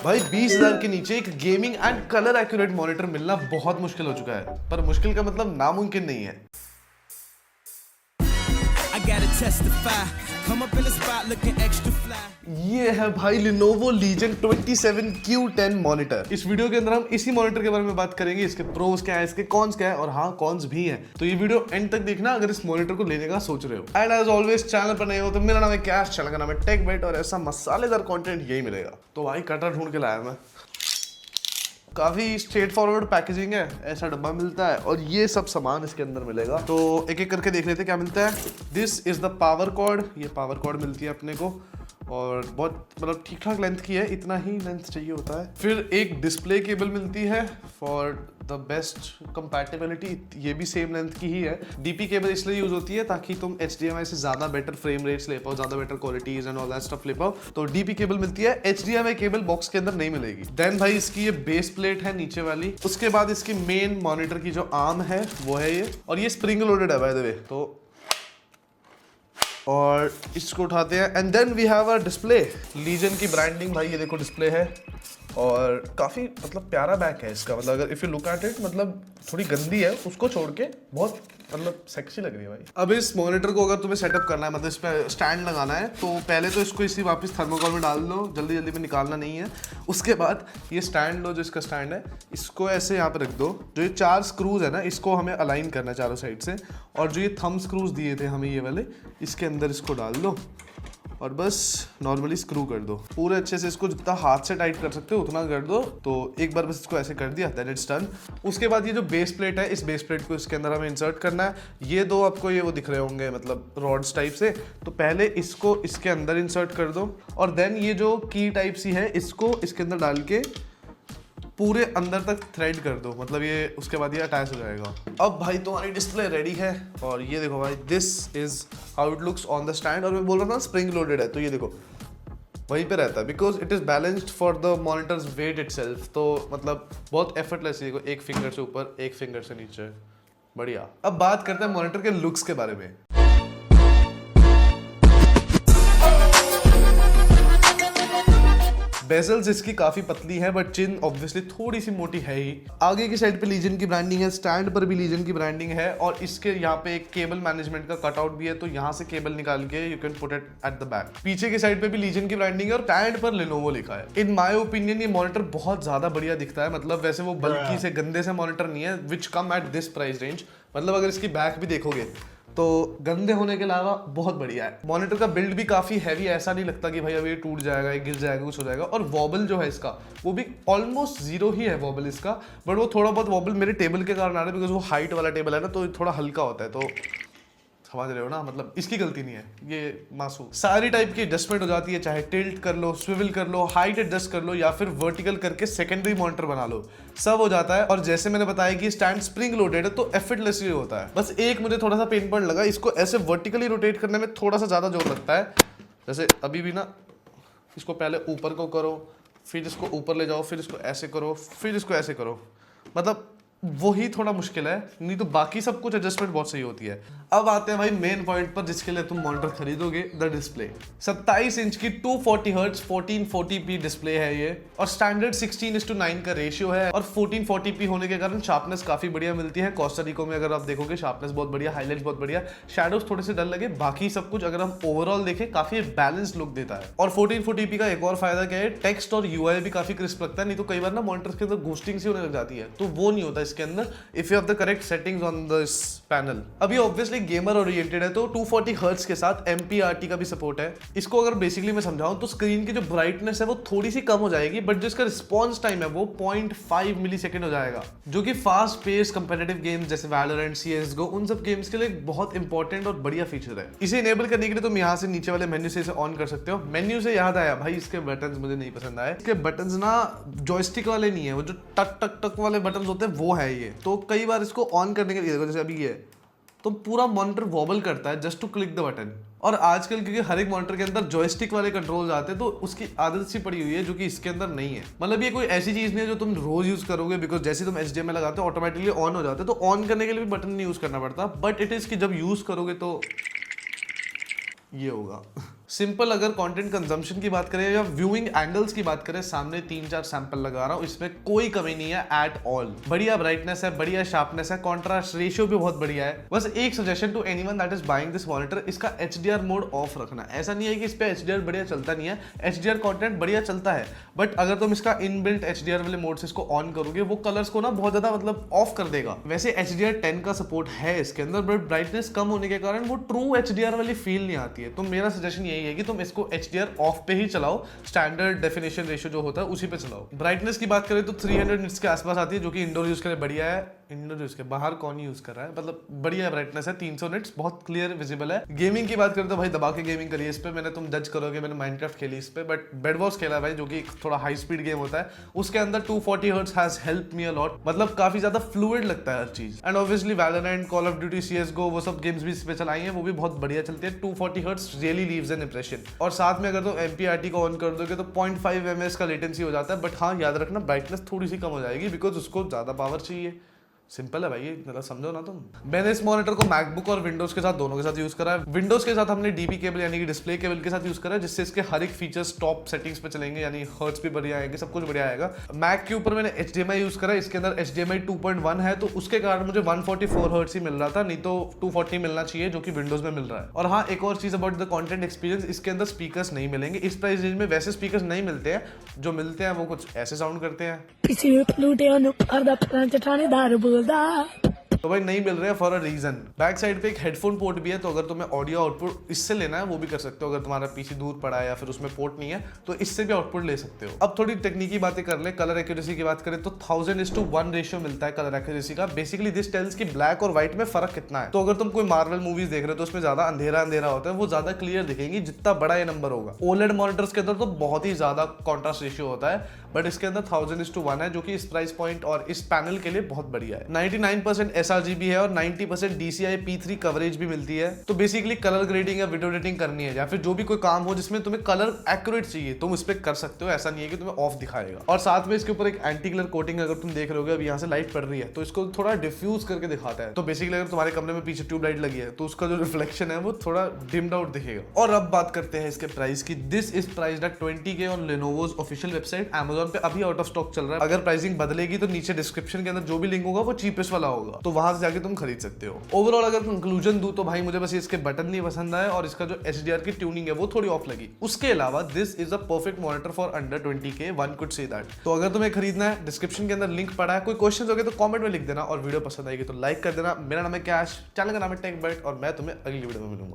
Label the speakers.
Speaker 1: भाई 20,000 के नीचे एक gaming and colour accurate monitor मिलना बहुत मुश्किल हो चुका है, पर मुश्किल का मतलब नामुमकिन नहीं है। ये है भाई Lenovo Legion 27Q10 मॉनिटर। इस वीडियो के अंदर हम इसी मॉनिटर के बारे में बात करेंगे, इसके प्रोज क्या है, इसके कॉन्स क्या है, और हाँ कॉन्स भी हैं। तो ये वीडियो एंड तक देखना अगर इस मॉनिटर को लेने का सोच रहे हो। एंड एज ऑलवेज चैनल पर नए हो तो मेरा नाम है कैश, चैनल का नाम है टेकबेट, और ऐसा मसालेदार कंटेंट यही मिलेगा। तो भाई कटर ढूंढ के लाया मैं। काफी स्ट्रेट फॉरवर्ड पैकेजिंग है, ऐसा डब्बा मिलता है और ये सब सामान इसके अंदर मिलेगा। तो एक एक करके देख लेते हैं क्या मिलता है। This is the power cord, ये पावर कॉर्ड मिलती है अपने को और बहुत मतलब ठीक ठाक लेंथ की है, इतना ही लेंथ चाहिए होता है। फिर एक डिस्प्ले केबल मिलती है फॉर द बेस्ट कंपैटिबिलिटी, ये भी सेम लेंथ की ही है। डीपी केबल इसलिए यूज होती है ताकि तुम HDMI से ज्यादा बेटर फ्रेम रेट्स ले पाओ, ज्यादा better qualities and all that stuff ले पाओ। तो डीपी केबल मिलती है, HDMI केबल बॉक्स के अंदर नहीं मिलेगी। देन भाई इसकी ये बेस प्लेट है नीचे वाली। उसके बाद इसकी मेन मॉनिटर की जो आर्म है वो है ये, और ये स्प्रिंग लोडेड है बाय द वे। तो और इसको उठाते हैं and then we have a display. Legion की ब्रांडिंग भाई ये देखो डिस्प्ले है, और काफ़ी मतलब प्यारा बैक है इसका। मतलब अगर if you look at it, मतलब थोड़ी गंदी है उसको छोड़ के बहुत मतलब सेक्सी लग रही है भाई। अब इस मॉनिटर को अगर तुम्हें सेटअप करना है, मतलब इस पर स्टैंड लगाना है, तो पहले तो इसको इसी वापस थर्मोकोल में डाल लो, जल्दी जल्दी में निकालना नहीं है। उसके बाद ये स्टैंड लो, जो इसका स्टैंड है इसको ऐसे यहाँ पे रख दो। जो ये 4 स्क्रूज है ना, इसको हमें अलाइन करना है चारों साइड से, और जो ये थंब स्क्रूज दिए थे हमें ये वाले, इसके अंदर इसको डाल दो और बस नॉर्मली स्क्रू कर दो पूरे अच्छे से। इसको जितना हाथ से टाइट कर सकते हो उतना कर दो। तो एक बार बस इसको ऐसे कर दिया, देन इट्स डन। उसके बाद ये जो बेस प्लेट है, इस बेस प्लेट को इसके अंदर हमें इंसर्ट करना है। ये दो आपको ये वो दिख रहे होंगे मतलब रॉड्स टाइप से, तो पहले इसको इसके अंदर इंसर्ट कर दो, और देन ये जो की टाइप सी है इसको इसके अंदर डाल के पूरे अंदर तक थ्रेड कर दो, मतलब ये उसके बाद ये अटैच हो जाएगा। अब भाई तुम्हारी डिस्प्ले रेडी है, और ये देखो भाई this is how it looks on the stand. और मैं बोल रहा था स्प्रिंग लोडेड है, तो ये देखो वहीं पे रहता है because it is balanced for the monitor's weight itself. तो मतलब बहुत एफर्टलेस, देखो एक फिंगर से ऊपर एक फिंगर से नीचे, बढ़िया। अब बात करते हैं मॉनिटर के लुक्स के बारे में। बेजल्स इसकी काफी पतली है, बट चिन ऑब्वियसली थोड़ी सी मोटी है ही। आगे की साइड पे लीजन की ब्रांडिंग है, स्टैंड पर भी लीजन की ब्रांडिंग है, और इसके यहाँ पे एक केबल मैनेजमेंट का कटआउट भी है, तो यहाँ से केबल निकाल के you can put it at the back. पीछे की साइड पे भी लीजन की ब्रांडिंग है और स्टैंड पर Lenovo लिखा है। इन माय ओपिनियन ये मॉनिटर बहुत ज्यादा बढ़िया दिखता है। मतलब वैसे वो बल्कि से गंदे से मॉनिटर नहीं है, विच कम एट दिस प्राइस रेंज। मतलब अगर इसकी बैक भी देखोगे तो गंदे होने के अलावा बहुत बढ़िया है। मॉनिटर का बिल्ड भी काफी हैवी, ऐसा नहीं लगता कि भाई अब ये टूट जाएगा, ये गिर जाएगा, कुछ हो जाएगा। और वॉबल जो है इसका वो भी ऑलमोस्ट जीरो ही है वॉबल इसका, बट वो थोड़ा बहुत वॉबल मेरे टेबल के कारण आ रहा है, बिकॉज वो हाइट वाला टेबल है ना, तो थोड़ा हल्का होता है। तो समझ रहे हो ना, मतलब इसकी गलती नहीं है, ये मासूम। सारी टाइप की एडजस्टमेंट हो जाती है, चाहे टिल्ट कर लो, स्विvel कर लो, हाइट एडजस्ट कर लो, या फिर वर्टिकल करके सेकेंडरी मॉनिटर बना लो, सब हो जाता है। और जैसे मैंने बताया कि स्टैंड स्प्रिंग लोडेड है, तो एफर्टलेसली होता है। बस एक मुझे थोड़ा सा पेन पॉइंट लगा, इसको ऐसे वर्टिकली रोटेट करने में थोड़ा सा ज्यादा जोर लगता है। जैसे अभी भी ना, इसको पहले ऊपर को करो, फिर इसको ऊपर ले जाओ, फिर इसको ऐसे करो, फिर इसको ऐसे करो, मतलब वही थोड़ा मुश्किल है, नहीं तो बाकी सब कुछ एडजस्टमेंट बहुत सही होती है। अब आते हैं भाई मेन पॉइंट पर, जिसके लिए तुम मॉनिटर खरीदोगे, द डिस्प्ले। 27 इंच की 240 हर्ट्ज 1440p डिस्प्ले है ये, और स्टैंडर्ड 16:9 का रेशियो है, और 1440p होने के कारण शार्पनेस काफी बढ़िया मिलती है। कोस्टा रिको में अगर आप देखोगे शार्पनेस बहुत बढ़िया, हाईलाइट्स बहुत बढ़िया, शैडोज थोड़े से डल लगे, बाकी सब कुछ अगर हम ओवरऑल देखें काफी बैलेंस लुक देता है। और 1440p का एक और फायदा क्या है, टेक्स्ट और UI भी काफी क्रिस्प लगता है। नहीं तो कई बार ना मॉनिटर्स के अंदर घोस्टिंग सी होने लग जाती है, तो वो नहीं होता इसके अंदर, if you have the correct settings on this panel. अभी ऑब्वियसली गेमर ओरिएंटेड है, तो 240 हर्ट्ज के साथ MPRT का भी सपोर्ट है। इसको अगर बेसिकली मैं समझाऊं तो स्क्रीन की जो ब्राइटनेस है वो थोड़ी सी कम हो जाएगी, बट जो इसका रिस्पॉन्स टाइम है वो 0.5 मिलीसेकंड हो जाएगा, जो कि फास्ट पेस कंपेटिटिव गेम्स जैसे वैलोरेंट, CSGO, उन सब गेम्स के लिए बहुत इंपॉर्टेंट और बढ़िया फीचर है। इसे इनेबल करने के लिए तुम यहाँ से नीचे वाले मेन्यू से इसे ऑन कर सकते हो। मेन्यू से याद आया भाई, इसके बटन्स मुझे नहीं पसंद आए। इसके बटन्स ना जॉयस्टिक वाले नहीं है, वो जो टक टक टक वाले बटन्स होते हैं वो है ये। तो कई बार इसको ऑन करने के लिए, जैसे अभी ये, तो पूरा मॉनिटर वॉबल करता है just to click the button. और आजकल क्योंकि हर एक मॉनिटर के अंदर जॉयस्टिक वाले कंट्रोल्स आते हैं, तो उसकी आदत सी पड़ी हुई है, जो कि इसके अंदर नहीं है। मतलब ये कोई ऐसी चीज नहीं है जो तुम रोज यूज करोगे, बिकॉज जैसे तुम HDMI लगाते हो ऑटोमेटिकली ऑन हो जाते हैं, तो ऑन करने के लिए भी बटन नहीं यूज करना पड़ता। बट इट इज कि जब यूज करोगे तो ये होगा। सिंपल अगर कंटेंट कंजम्पशन की बात करें या व्यूइंग एंगल्स की बात करें, सामने 3-4 सैंपल लगा रहा हूँ, इसमें कोई कमी नहीं है एट ऑल। बढ़िया ब्राइटनेस है, बढ़िया शार्पनेस है, कॉन्ट्रास्ट रेशियो भी बहुत बढ़िया है। बस एक suggestion to anyone that is buying this monitor, इसका HDR मोड ऑफ रखना। ऐसा नहीं है कि इस पे HDR बढ़िया चलता नहीं है, HDR कंटेंट बढ़िया चलता है, बट अगर तुम इसका इनबिल्ट HDR वाले मोड से इसको ऑन करोगे, वो कलर्स को ना बहुत ज्यादा मतलब ऑफ कर देगा। वैसे HDR 10 का सपोर्ट है इसके अंदर, बट ब्राइटनेस कम होने के कारण वो ट्रू HDR वाली फील नहीं आती है। तो मेरा सजेशन यही है कि तुम इसको HDR ऑफ पे ही चलाओ, स्टैंडर्ड डेफिनेशन रेशियो जो होता है उसी पे चलाओ। ब्राइटनेस की बात करें तो 300 निट्स के आसपास आती है, जो कि इंडोर यूज के लिए बढ़िया है। इंडोर यूज के बाहर कौन यूज कर रहा है, मतलब बढ़िया ब्राइटनेस है, 300 निट्स बहुत क्लियर विजिबल है। गेमिंग की बात करें तो भाई दबा के गेमिंग करिए इस पे। मैंने, तुम जज करोगे, मैंने माइनक्राफ्ट खेली इस पे, बट बेड वॉर्स खेला भाई, जो कि थोड़ा हाई स्पीड गेम होता है। उसके अंदर 240 hertz has help me a lot, मतलब काफी ज्यादा फ्लूइड लगता है हर चीज। And obviously Valorant, call of duty, CSGO, वो सब गेम्स भी इस पे चलाई हैं, वो भी बहुत बढ़िया चलती है। 240 hertz really leaves an impression. और साथ में अगर तुम MPRT को ऑन कर दोगे तो 0.5 ms का लेटेंसी हो जाता है, बट हाँ याद रखना ब्राइटनेस थोड़ी सी कम हो जाएगी, बिकॉज उसको ज्यादा पावर चाहिए। सिंपल है भाई, ये मतलब समझो ना तुम। मैंने इस मॉनिटर को मैकबुक और विंडोज के साथ दोनों के साथ यूज करा है। विंडोज के साथ हमने DP केबल यानी कि डिस्प्ले केबल के साथ यूज करा है, जिससे इसके हर एक फीचर्स टॉप सेटिंग्स पे चलेंगे, यानी हर्ट्ज भी बढ़िया आएंगे, सब कुछ बढ़िया आएगा। मैक के ऊपर मैंने HDMI यूज करा है, इसके अंदर HDMI 2.1 है, तो उसके कारण मुझे 144 हर्ट्ज ही मिल रहा था, नहीं तो 240 मिलना चाहिए, जो कि विंडोज में मिल रहा है। और हाँ, एक और चीज अबाउट द कंटेंट एक्सपीरियंस, इसके अंदर स्पीकर्स नहीं मिलेंगे। इस प्राइस रेंज में वैसे स्पीकर्स नहीं मिलते हैं, जो मिलते हैं वो कुछ ऐसे साउंड करते हैं। तो भाई नहीं मिल रहे हैं for a reason. Back side पे एक हेडफोन पोर्ट भी है, तो अगर तुम्हें ऑडियो आउटपुट इससे लेना है वो भी कर सकते हो। अगर तुम्हारा PC दूर पड़ा है या फिर उसमें पोर्ट नहीं है तो इससे भी आउटपुट ले सकते हो। अब थोड़ी टेक्निकी बातें कर ले। कलर एक्यूरेसी की बात करें तो 1000:1 रेशियो मिलता है कलर एक्यूरेसी का। बेसिकली दिस टेल्स कि ब्लैक और व्हाइट में फर्क कितना है। तो अगर तुम कोई मार्वल मूवीज देख रहे हो तो उसमें ज्यादा अंधेरा अंधेरा होता है, वो ज्यादा क्लियर दिखेंगी जितना बड़ा ये नंबर होगा। OLED मॉनिटर्स के अंदर तो बहुत ही ज्यादा कॉन्ट्रास्ट रेशियो होता है, बट इसके अंदर 1000:1 है, जो कि इस प्राइस पॉइंट और इस पैनल के लिए बहुत बढ़िया है। 99% sRGB है और 90% DCI P3 कवरेज भी मिलती है। तो बेसिकली कलर ग्रेडिंग या वीडियो एडिटिंग करनी है या फिर जो भी कोई काम हो जिसमें तुम्हें कलर एक्यूरेट चाहिए, तुम उस पर कर सकते हो। ऐसा नहीं है कि तुम्हें ऑफ दिखाएगा। और साथ में इसके ऊपर एक एंटी ग्लेयर कोटिंग, अगर तुम देख रहे हो अभी यहाँ से लाइट पड़ रही है तो इसको थोड़ा डिफ्यूज करके दिखाता है। तो बेसिकली अगर तुम्हारे कमरे में पीछे ट्यूबलाइट लगी है तो उसका जो रिफ्लेक्शन है वो थोड़ा डिम्ड आउट दिखेगा। और अब बात करते हैं इसके प्राइस की। This is priced at 20K on Lenovo's official website. Amazon पे अभी आउट ऑफ स्टॉक चल रहा है। अगर प्राइसिंग बदलेगी तो नीचे डिस्क्रिप्शन के अंदर जो भी लिंक होगा वो चीपेस्ट वाला होगा, तो वहां से जाके तुम खरीद सकते हो। ओवरऑल अगर कंक्लूजन दूं तो भाई मुझे बस इसके बटन नहीं पसंद आए और इसका जो HDR की ट्यूनिंग है वो थोड़ी ऑफ लगी। उसके अलावा this is a perfect monitor for under 20K, one could say that. तो अगर तुम्हें खरीदना है, डिस्क्रिप्शन के अंदर लिंक पड़ा है। कोई क्वेश्चन हो गए तो कमेंट में लिख देना और वीडियो पसंद आएगी तो लाइक कर देना। मेरा नाम है कैश, चैनल का नाम है टेक बट, और मैं तुम्हें अगली वीडियो में मिलूंगा।